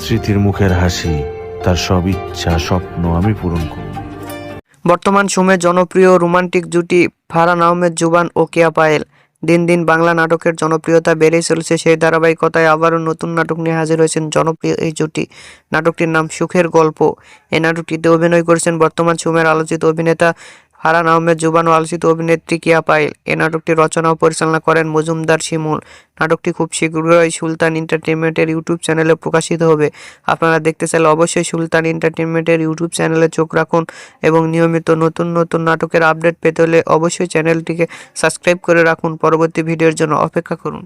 স্মৃতির মুখের হাসি, তার সব ইচ্ছা স্বপ্ন আমি পূরণ করব। বর্তমান সময়ে জনপ্রিয় রোমান্টিক জুটি ফারহান আহমেদ জুবান ও কেয়া পায়েল। দিন দিন বাংলা নাটকের জনপ্রিয়তা বেড়েই চলেছে। সেই ধারাবাহিকতায় আবারও নতুন নাটক নিয়ে হাজির হয়েছেন জনপ্রিয় এই জুটি। নাটকটির নাম সুখের গল্প। এই নাটকটিতে অভিনয় করেছেন বর্তমান সময়ের আলোচিত অভিনেতা ফারহান আহমেদ জুবান ও আলোচিত অভিনেত্রী কেয়া পায়েল। এই নাটকটি রচনা ও পরিচালনা করেন মজুমদার শিমুল। নাটকটি খুব শীঘ্রই সুলতান এন্টারটেইনমেন্টের ইউটিউব চ্যানেলে প্রকাশিত হবে। আপনারা দেখতে চাইলে অবশ্যই সুলতান এন্টারটেইনমেন্টের ইউটিউব চ্যানেলে চোখ রাখুন এবং নিয়মিত নতুন নতুন নাটকের আপডেট পেতে হলে অবশ্যই চ্যানেলটিকে সাবস্ক্রাইব করে রাখুন। পরবর্তী ভিডিওর জন্য অপেক্ষা করুন।